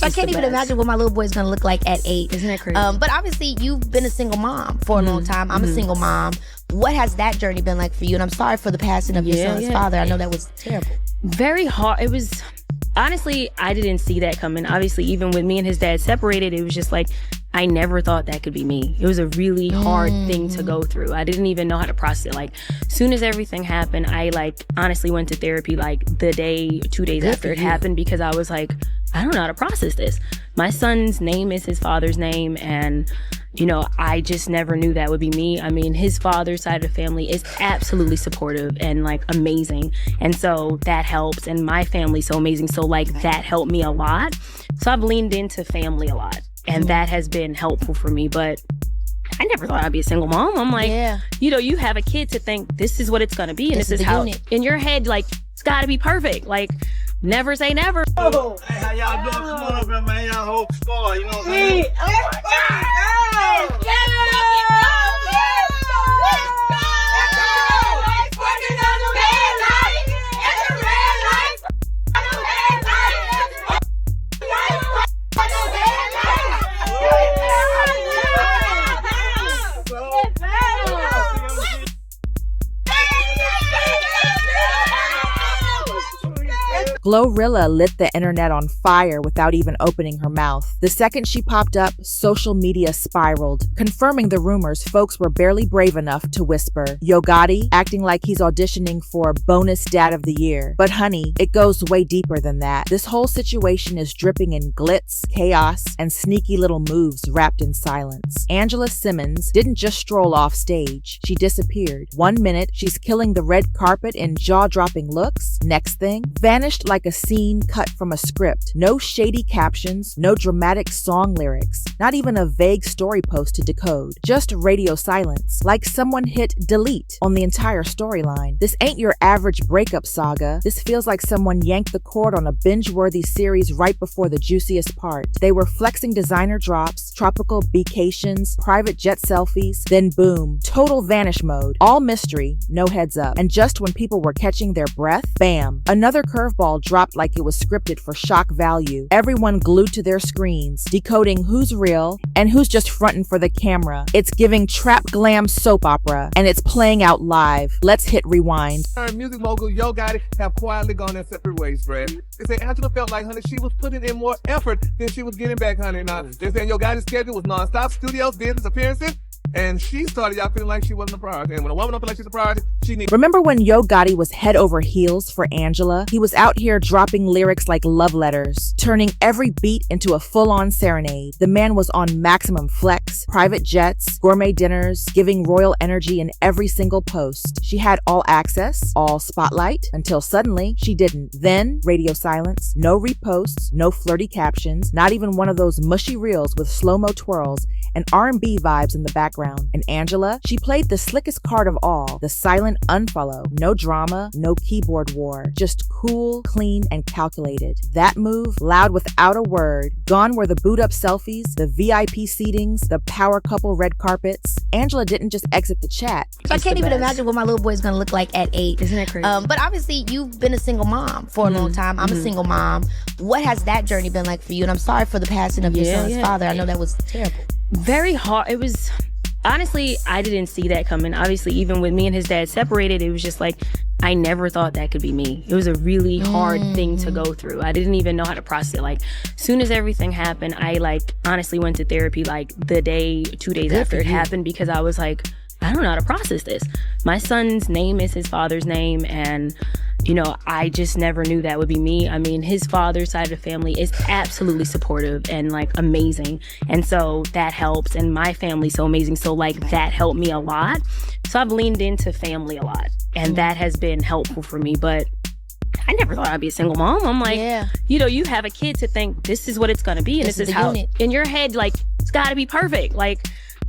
So I can't even imagine what my little boy's gonna look like at 8. Isn't that crazy? But obviously, you've been a single mom for a long time. I'm a single mom. What has that journey been like for you? And I'm sorry for the passing of your son's father. I know that was terrible. Very hard. It was, honestly, I didn't see that coming. Obviously, even with me and his dad separated, it was just like, I never thought that could be me. It was a really hard thing to go through. I didn't even know how to process it. Like, soon as everything happened, I honestly went to therapy the day, 2 days after it happened, because I was like, I don't know how to process this. My son's name is his father's name, and I just never knew that would be me. I mean, his father's side of the family is absolutely supportive and amazing. And so that helps. And my family's so amazing. So that helped me a lot. So I've leaned into family a lot, and that has been helpful for me. But I never thought I'd be a single mom. I'm like, you have a kid to think this is what it's going to be. And this is how in your head, it's got to be perfect. Never say never. Oh, hey, how y'all doing? Come on up here, man. Y'all whole squad, you know what I'm saying? Oh my God! GloRilla lit the internet on fire without even opening her mouth. The second she popped up, social media spiraled, confirming the rumors folks were barely brave enough to whisper. Yo Gotti acting like he's auditioning for bonus dad of the year. But honey, it goes way deeper than that. This whole situation is dripping in glitz, chaos, and sneaky little moves wrapped in silence. Angela Simmons didn't just stroll off stage. She disappeared. 1 minute, she's killing the red carpet in jaw-dropping looks. Next thing, vanished like a scene cut from a script. No shady captions, no dramatic song lyrics, not even a vague story post to decode. Just radio silence, like someone hit delete on the entire storyline. This ain't your average breakup saga. This feels like someone yanked the cord on a binge-worthy series right before the juiciest part. They were flexing designer drops, tropical vacations, private jet selfies, then boom, total vanish mode. All mystery, no heads up. And just when people were catching their breath, bam, another curveball dropped like it was scripted for shock value. Everyone glued to their screens, decoding who's real and who's just fronting for the camera. It's giving trap glam soap opera, and it's playing out live. Let's hit rewind. Music mogul Yo Gotti have quietly gone their separate ways, Fred. They say Angela felt like, honey, she was putting in more effort than she was getting back, honey. Now, they're saying Yo Gotti's schedule was nonstop. Studios did his appearances, and she started y'all feeling like she wasn't a priority. And when a woman don't feel like she's a priority, she needs. Remember when Yo Gotti was head over heels for Angela? He was out here dropping lyrics like love letters, turning every beat into a full-on serenade. The man was on maximum flex, private jets, gourmet dinners, giving royal energy in every single post. She had all access, all spotlight, until suddenly she didn't. Then, radio silence, no reposts, no flirty captions, not even one of those mushy reels with slow-mo twirls and R&B vibes in the background. And Angela, she played the slickest card of all, the silent unfollow. No drama, no keyboard war, just cool, clean, and calculated. That move, loud without a word. Gone were the boot-up selfies, the VIP seatings, the power couple red carpets. Angela didn't just exit the chat. So I can't even imagine what my little boy's gonna look like at 8. Isn't that crazy? But obviously, you've been a single mom for a long time. I'm a single mom. What has that journey been like for you? And I'm sorry for the passing of your son's father. I know that was terrible. Very hard. It was, honestly, I didn't see that coming. Obviously, even with me and his dad separated, it was just like, I never thought that could be me. It was a really hard thing to go through. I didn't even know how to process it. Like, soon as everything happened, I honestly went to therapy the day, 2 days after it happened, because I was like, I don't know how to process this. My son's name is his father's name, and I just never knew that would be me. I mean, his father's side of the family is absolutely supportive and amazing. And so that helps. And my family's so amazing. So that helped me a lot. So I've leaned into family a lot, and that has been helpful for me. But I never thought I'd be a single mom. I'm like, you have a kid to think this is what it's going to be. And this is how in your head, it's got to be perfect.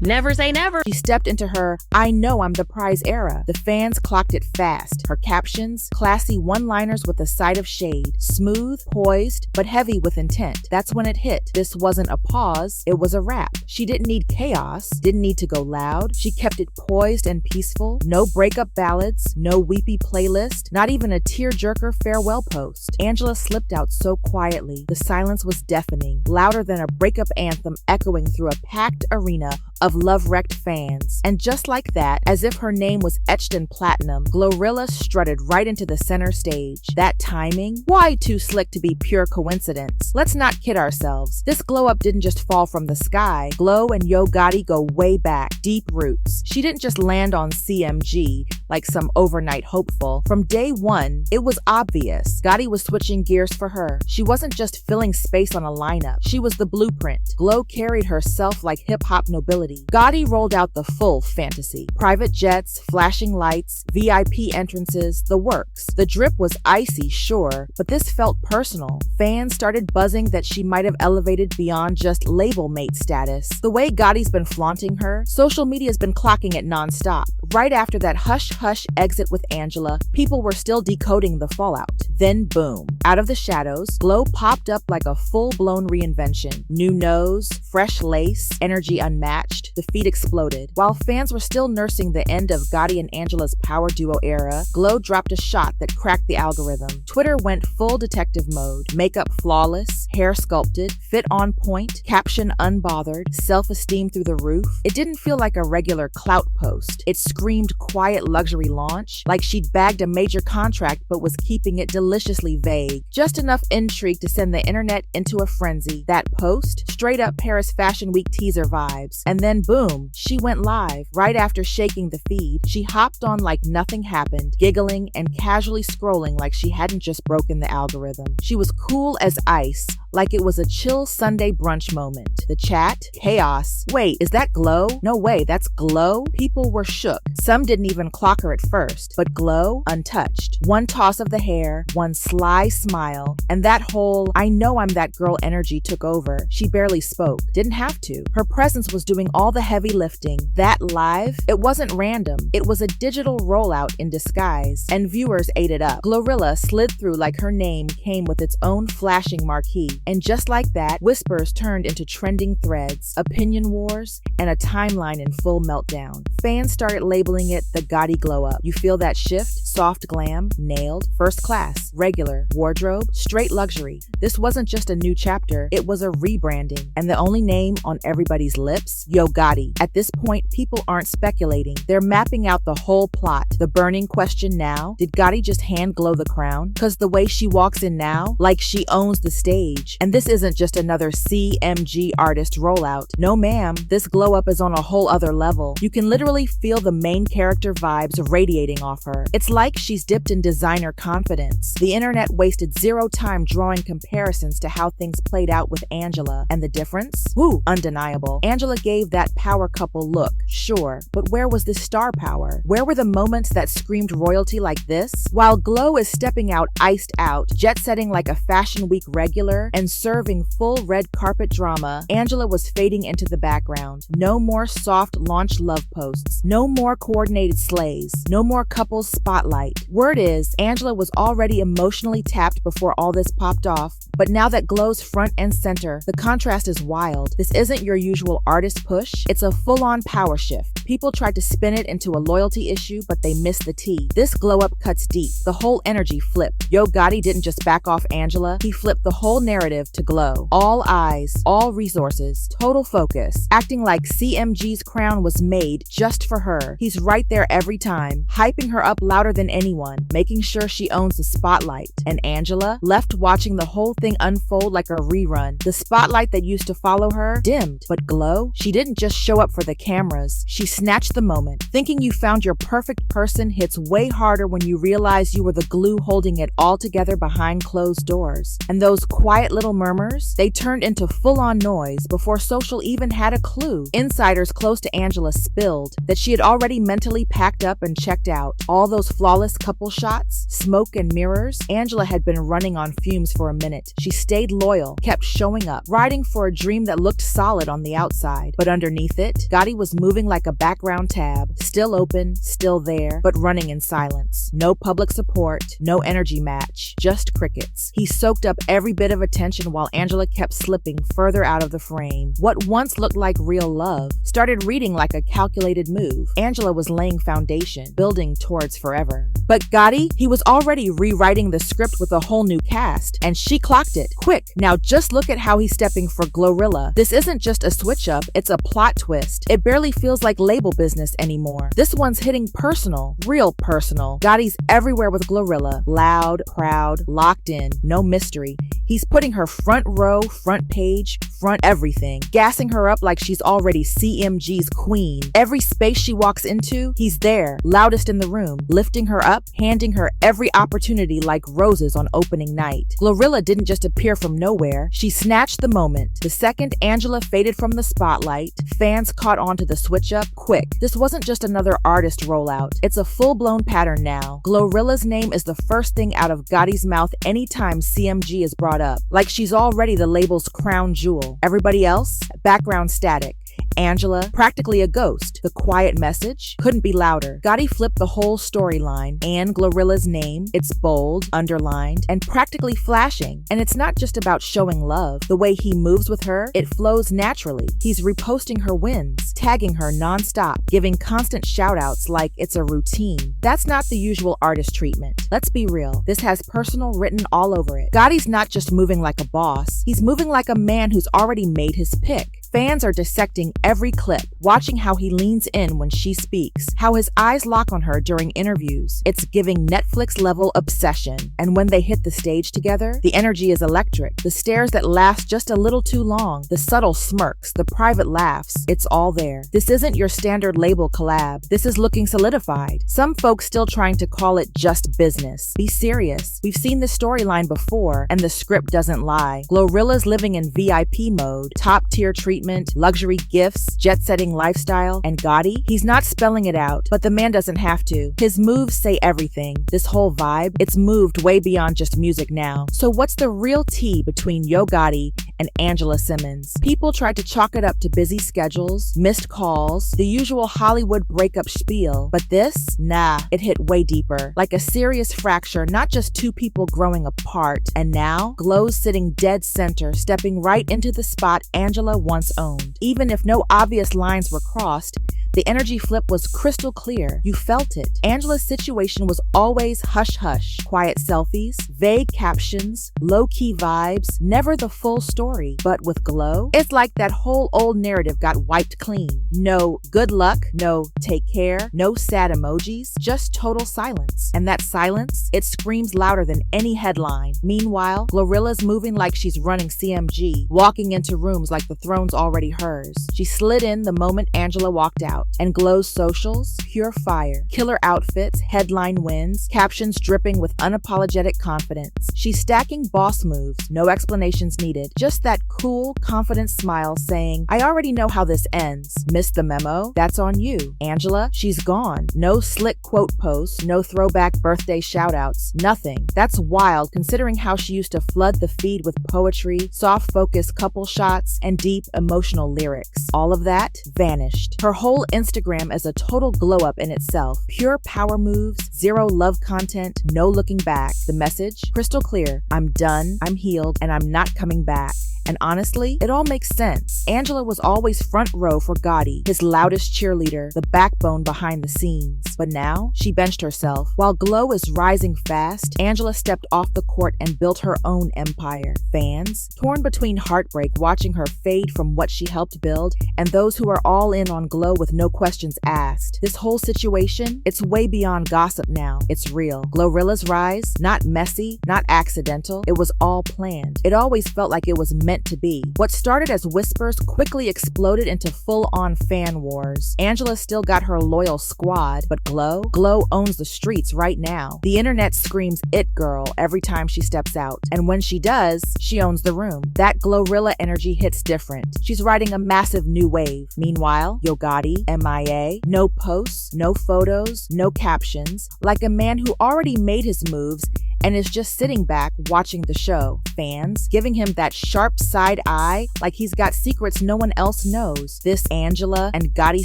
Never say never. She stepped into her "I know I'm the prize" era. The fans clocked it fast. Her captions, classy one-liners with a side of shade, smooth, poised, but heavy with intent. That's when it hit. This wasn't a pause, it was a wrap. She didn't need chaos, didn't need to go loud. She kept it poised and peaceful. No breakup ballads, no weepy playlist, not even a tearjerker farewell post. Angela slipped out so quietly. The silence was deafening, louder than a breakup anthem echoing through a packed arena of love-wrecked fans. And just like that, as if her name was etched in platinum, GloRilla strutted right into the center stage. That timing? Why too slick to be pure coincidence? Let's not kid ourselves. This glow-up didn't just fall from the sky. Glo and Yo Gotti go way back, deep roots. She didn't just land on CMG like some overnight hopeful. From day one, it was obvious. Gotti was switching gears for her. She wasn't just filling space on a lineup. She was the blueprint. Glo carried herself like hip-hop nobility. Gotti rolled out the full fantasy. Private jets, flashing lights, VIP entrances, the works. The drip was icy, sure, but this felt personal. Fans started buzzing that she might have elevated beyond just label mate status. The way Gotti's been flaunting her, social media's been clocking it nonstop. Right after that hush-hush exit with Angela, people were still decoding the fallout. Then boom. Out of the shadows, Glo popped up like a full-blown reinvention. New nose, fresh lace, energy unmatched. The feed exploded. While fans were still nursing the end of Gotti and Angela's power duo era, Glo dropped a shot that cracked the algorithm. Twitter went full detective mode. Makeup flawless, hair sculpted, fit on point, caption unbothered, self-esteem through the roof. It didn't feel like a regular clout post. It screamed quiet luxury launch, like she'd bagged a major contract but was keeping it deliciously vague. Just enough intrigue to send the internet into a frenzy. That post, straight up Paris Fashion Week teaser vibes. And then boom, she went live. Right after shaking the feed, she hopped on like nothing happened, giggling and casually scrolling like she hadn't just broken the algorithm. She was cool as ice, like it was a chill Sunday brunch moment. The chat, chaos. Wait, is that Glo? No way, that's Glo? People were shook. Some didn't even clock her at first, but Glo, untouched. One toss of the hair, one sly smile, and that whole "I know I'm that girl" energy took over. She barely spoke. Didn't have to. Her presence was doing all the heavy lifting. That live, it wasn't random. It was a digital rollout in disguise, and viewers ate it up. GloRilla slid through like her name came with its own flashing marquee. And just like that, whispers turned into trending threads, opinion wars, and a timeline in full meltdown. Fans started labeling it the Gotti glow up. You feel that shift? Soft glam, nailed, first class, regular, wardrobe, straight luxury. This wasn't just a new chapter, it was a rebranding. And the only name on everybody's lips? Yo Gotti. At this point, people aren't speculating. They're mapping out the whole plot. The burning question now, did Gotti just hand Glo the crown? Cause the way she walks in now, like she owns the stage. And this isn't just another CMG artist rollout. No ma'am, this glow up is on a whole other level. You can literally feel the main character vibes radiating off her. It's like she's dipped in designer confidence. The internet wasted zero time drawing comparisons to how things played out with Angela. And the difference? Woo, undeniable. Angela gave that power couple look, sure, but where was this star power? Where were the moments that screamed royalty like this? While Glo is stepping out iced out, jet-setting like a Fashion Week regular, and serving full red carpet drama, Angela was fading into the background. No more soft launch love posts. No more coordinated slays. No more couples spotlight. Word is, Angela was already emotionally tapped before all this popped off, but now that Glo's front and center, the contrast is wild. This isn't your usual artist push, it's a full-on power shift. People tried to spin it into a loyalty issue, but they missed the tea. This glow-up cuts deep. The whole energy flipped. Yo Gotti didn't just back off Angela, he flipped the whole narrative to Glo. All eyes, all resources, total focus, acting like CMG's crown was made just for her. He's right there every time, hyping her up louder than anyone, making sure she owns the spotlight. And Angela, left watching the whole thing unfold like a rerun. The spotlight that used to follow her dimmed, but Glo, she didn't just show up for the cameras. She snatched the moment. Thinking you found your perfect person hits way harder when you realize you were the glue holding it all together behind closed doors. And those quiet little murmurs, they turned into full-on noise before social even had a clue. Insiders close to Angela spilled that she had already mentally packed up and checked out. All those flawless couple shots, smoke and mirrors, Angela had been running on fumes for a minute. She stayed loyal, kept showing up, riding for a dream that looked solid on the outside. But underneath it, Gotti was moving like a background tab, still open, still there, but running in silence. No public support, no energy match, just crickets. He soaked up every bit of attention while Angela kept slipping further out of the frame. What once looked like real love started reading like a calculated move. Angela was laying foundation, building towards forever. But Gotti, he was already rewriting the script with a whole new cast, and she clocked it. Quick, now just look at how he's stepping for GloRilla. This isn't just a switch up, it's a plot twist. It barely feels like label business anymore. This one's hitting personal, real personal. Gotti's everywhere with GloRilla. Loud, proud, locked in, no mystery. He's putting her front row, front page, front everything, gassing her up like she's already CMG's queen. Every space she walks into, he's there, loudest in the room, lifting her up, handing her every opportunity like roses on opening night. GloRilla didn't just appear from nowhere, she snatched the moment. The second Angela faded from the spotlight, fans caught on to the switch up quick. This wasn't just another artist rollout, it's a full-blown pattern now. GloRilla's name is the first thing out of Gotti's mouth anytime CMG is brought up, like she's already the label's crown jewel. Everybody else, background static. Angela, practically a ghost. The quiet message couldn't be louder. Gotti flipped the whole storyline, and GloRilla's name, it's bold, underlined, and practically flashing. And it's not just about showing love. The way he moves with her, it flows naturally. He's reposting her wins, tagging her nonstop, giving constant shoutouts like it's a routine. That's not the usual artist treatment. Let's be real. This has personal written all over it. Gotti's not just moving like a boss. He's moving like a man who's already made his pick. Fans are dissecting every clip, watching how he leans in when she speaks, how his eyes lock on her during interviews. It's giving Netflix-level obsession. And when they hit the stage together, the energy is electric. The stares that last just a little too long, the subtle smirks, the private laughs, it's all there. This isn't your standard label collab. This is looking solidified. Some folks still trying to call it just business. Be serious. We've seen this storyline before, and the script doesn't lie. GloRilla's living in VIP mode, top-tier treatment, luxury gifts, jet-setting lifestyle, and Gotti, he's not spelling it out, but the man doesn't have to. His moves say everything. This whole vibe, it's moved way beyond just music now. So what's the real tea between Yo Gotti and Angela Simmons? People tried to chalk it up to busy schedules, missed calls, the usual Hollywood breakup spiel, but this, nah, it hit way deeper. Like a serious fracture, not just two people growing apart. And now, Glo's sitting dead center, stepping right into the spot Angela once owned. Even if no obvious lines were crossed, the energy flip was crystal clear. You felt it. Angela's situation was always hush-hush. Quiet selfies, vague captions, low-key vibes, never the full story. But with Glo, it's like that whole old narrative got wiped clean. No good luck, no take care, no sad emojis, just total silence. And that silence, it screams louder than any headline. Meanwhile, GloRilla's moving like she's running CMG, walking into rooms like the throne's already hers. She slid in the moment Angela walked out. And Glo's socials, pure fire. Killer outfits, headline wins, captions dripping with unapologetic confidence. She's stacking boss moves, no explanations needed. Just that cool, confident smile saying, I already know how this ends. Missed the memo? That's on you. Angela, she's gone. No slick quote posts, no throwback birthday shoutouts, nothing. That's wild considering how she used to flood the feed with poetry, soft focus couple shots, and deep emotional lyrics. All of that vanished. Her whole Instagram as a total glow up in itself. Pure power moves, zero love content, no looking back. The message, crystal clear. I'm done, I'm healed, and I'm not coming back. And honestly, it all makes sense. Angela was always front row for Gotti, his loudest cheerleader, the backbone behind the scenes. But now, she benched herself. While Glo is rising fast, Angela stepped off the court and built her own empire. Fans, torn between heartbreak watching her fade from what she helped build, and those who are all in on Glo with no questions asked. This whole situation, it's way beyond gossip now. It's real. GloRilla's rise, not messy, not accidental, it was all planned. It always felt like it was meant meant to be. What started as whispers quickly exploded into full-on fan wars. Angela still got her loyal squad, but Glo owns the streets right now. The internet screams "It Girl" every time she steps out, and when she does, she owns the room. That GloRilla energy hits different. She's riding a massive new wave. Meanwhile, Yo Gotti, MIA, no posts, no photos, no captions, like a man who already made his moves and is just sitting back watching the show. Fans giving him that sharp side eye like he's got secrets no one else knows. This Angela and Gotti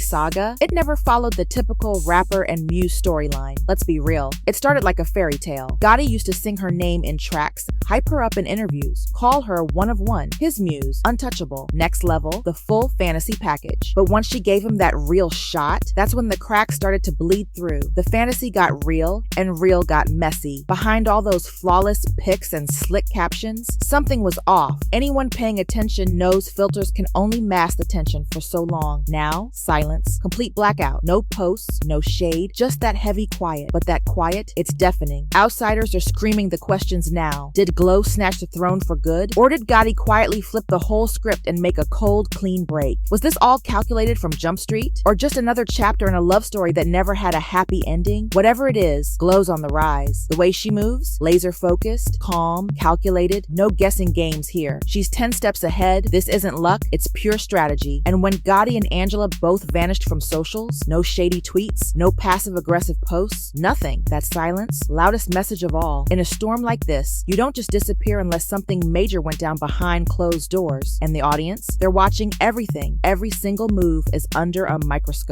saga, it never followed the typical rapper and muse storyline. Let's be real. It started like a fairy tale. Gotti used to sing her name in tracks, hype her up in interviews, call her one of one, his muse, untouchable, next level, the full fantasy package. But once she gave him that real shot, that's when the cracks started to bleed through. The fantasy got real, and real got messy. Behind all those flawless pics and slick captions, something was off. Anyone paying attention knows filters can only mask the tension for so long. Now, silence, complete blackout. No posts, no shade, just that heavy quiet. But that quiet, it's deafening. Outsiders are screaming the questions now. Did Glo snatch the throne for good? Or did Gotti quietly flip the whole script and make a cold, clean break? Was this all calculated from Jump Street? Or just another chapter in a love story that never had a happy ending? Whatever it is, Glo's on the rise. The way she moves, laser focused, calm, calculated, no guessing games here. She's 10 steps ahead. This isn't luck, it's pure strategy. And when Gotti and Angela both vanished from socials, no shady tweets, no passive-aggressive posts, nothing. That silence, loudest message of all. In a storm like this, you don't just disappear unless something major went down behind closed doors. And the audience, they're watching everything. Every single move is under a microscope.